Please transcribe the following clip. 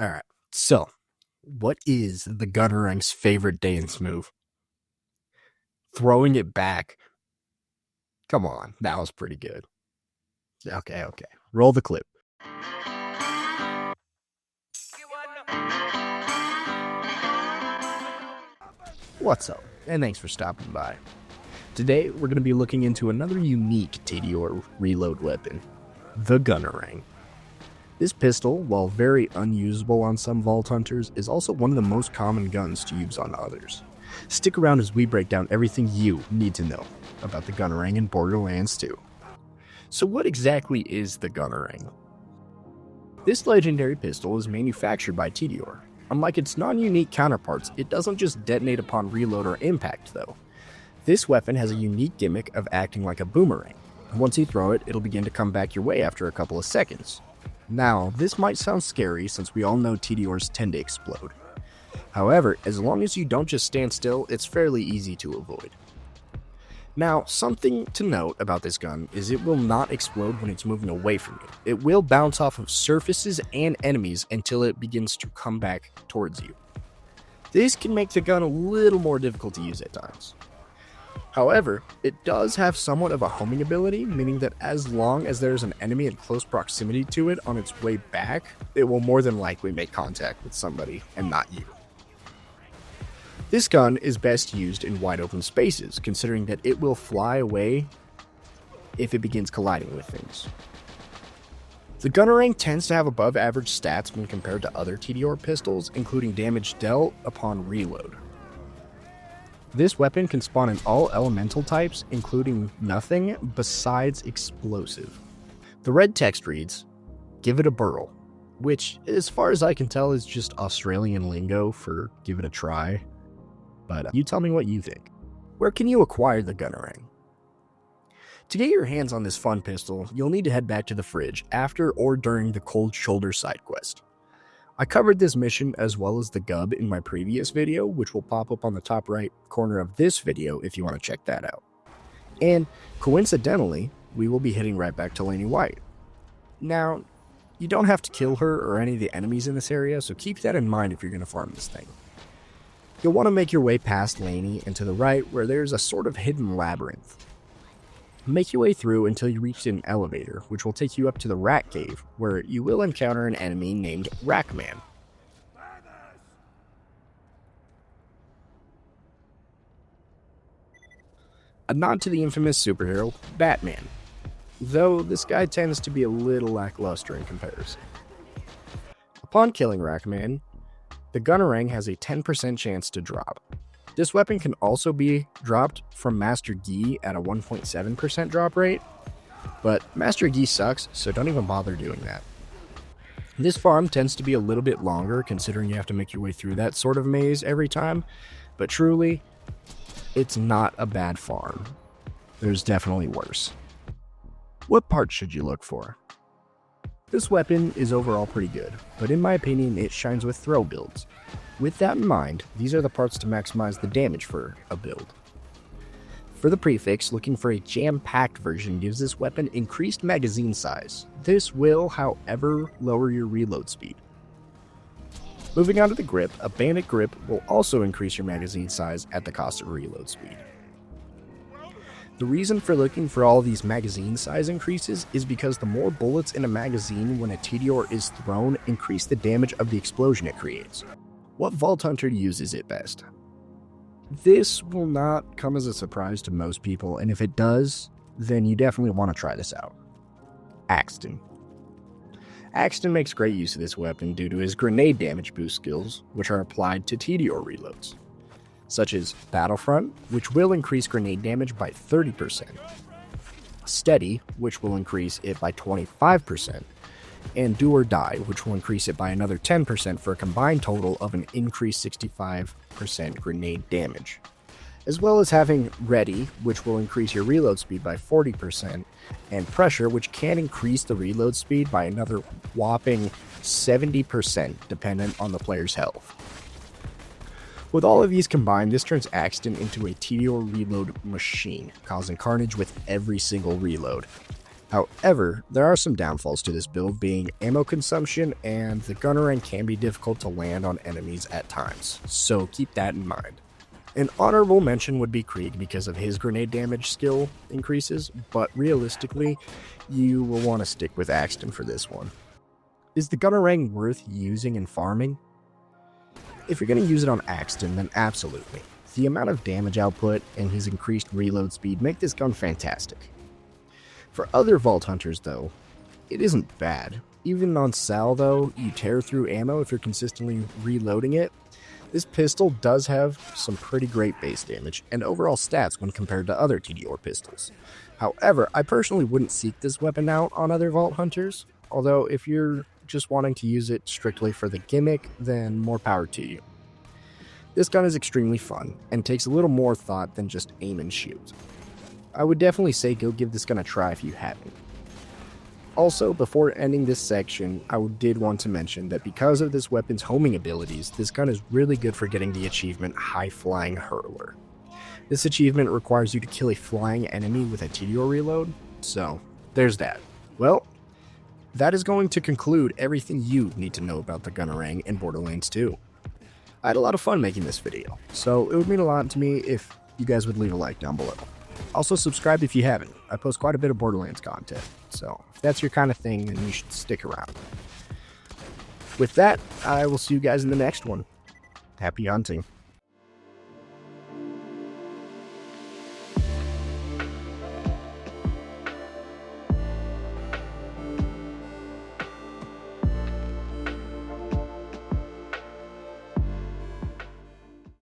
Alright, so, what is the Gunnarang's favorite dance move? Throwing it back. Come on, that was pretty good. Okay. Roll the clip. What's up, and thanks for stopping by. Today, we're going to be looking into another unique TDR reload weapon, the Gunnarang. This pistol, while very unusable on some Vault Hunters, is also one of the most common guns to use on others. Stick around as we break down everything you need to know about the Gunnarang in Borderlands 2. So what exactly is the Gunnarang? This legendary pistol is manufactured by TDR. Unlike its non-unique counterparts, it doesn't just detonate upon reload or impact though. This weapon has a unique gimmick of acting like a boomerang. Once you throw it, it'll begin to come back your way after a couple of seconds. Now, this might sound scary since we all know TDRs tend to explode. However, as long as you don't just stand still, it's fairly easy to avoid. Now, something to note about this gun is it will not explode when it's moving away from you. It will bounce off of surfaces and enemies until it begins to come back towards you. This can make the gun a little more difficult to use at times. However, it does have somewhat of a homing ability, meaning that as long as there's an enemy in close proximity to it on its way back, it will more than likely make contact with somebody and not you. This gun is best used in wide open spaces, considering that it will fly away if it begins colliding with things. The Gunnarang tends to have above average stats when compared to other TDR pistols, including damage dealt upon reload. This weapon can spawn in all elemental types, including nothing besides explosive. The red text reads, "Give it a burl," which, as far as I can tell, is just Australian lingo for give it a try. But you tell me what you think. Where can you acquire the Gunnarang? To get your hands on this fun pistol, you'll need to head back to the fridge after or during the Cold Shoulder side quest. I covered this mission as well as the Gub in my previous video, which will pop up on the top right corner of this video if you want to check that out. And coincidentally, we will be heading right back to Laney White. Now, you don't have to kill her or any of the enemies in this area, so keep that in mind if you're going to farm this thing. You'll want to make your way past Laney and to the right where there's a sort of hidden labyrinth. Make your way through until you reach an elevator, which will take you up to the Rat Cave, where you will encounter an enemy named Rackman. A nod to the infamous superhero, Batman, though this guy tends to be a little lackluster in comparison. Upon killing Rackman, the Gunnarang has a 10% chance to drop. This weapon can also be dropped from Master Gi at a 1.7% drop rate, but Master Gi sucks, so don't even bother doing that. This farm tends to be a little bit longer considering you have to make your way through that sort of maze every time, but truly, it's not a bad farm. There's definitely worse. What parts should you look for? This weapon is overall pretty good, but in my opinion it shines with throw builds. With that in mind, these are the parts to maximize the damage for a build. For the prefix, looking for a jam-packed version gives this weapon increased magazine size. This will, however, lower your reload speed. Moving on to the grip, a bandit grip will also increase your magazine size at the cost of reload speed. The reason for looking for all these magazine size increases is because the more bullets in a magazine when a TDR is thrown increase the damage of the explosion it creates. What Vault Hunter uses it best? This will not come as a surprise to most people, and if it does, then you definitely want to try this out. Axton. Axton makes great use of this weapon due to his grenade damage boost skills, which are applied to TDR reloads, such as Battlefront, which will increase grenade damage by 30%, Steady, which will increase it by 25%, and Do or Die, which will increase it by another 10% for a combined total of an increased 65% grenade damage. As well as having Ready, which will increase your reload speed by 40%, and Pressure, which can increase the reload speed by another whopping 70% dependent on the player's health. With all of these combined, this turns Axton into a TDR reload machine, causing carnage with every single reload. However, there are some downfalls to this build, being ammo consumption, and the Gunnarang can be difficult to land on enemies at times, so keep that in mind. An honorable mention would be Krieg because of his grenade damage skill increases, but realistically, you will want to stick with Axton for this one. Is the Gunnarang worth using in farming? If you're going to use it on Axton, then absolutely. The amount of damage output and his increased reload speed make this gun fantastic. For other Vault Hunters though, it isn't bad. Even on Sal though, you tear through ammo if you're consistently reloading it. This pistol does have some pretty great base damage and overall stats when compared to other TDR pistols. However, I personally wouldn't seek this weapon out on other Vault Hunters, although if you're just wanting to use it strictly for the gimmick, then more power to you. This gun is extremely fun and takes a little more thought than just aim and shoot. I would definitely say go give this gun a try if you haven't. Also, before ending this section, I did want to mention that because of this weapon's homing abilities, this gun is really good for getting the achievement High Flying Hurler. This achievement requires you to kill a flying enemy with a TDR reload, so there's that. Well, that is going to conclude everything you need to know about the Gunnarang in Borderlands 2. I had a lot of fun making this video, so it would mean a lot to me if you guys would leave a like down below. Also subscribe if you haven't. I post quite a bit of Borderlands content, so if that's your kind of thing, then you should stick around. With that, I will see you guys in the next one. Happy hunting.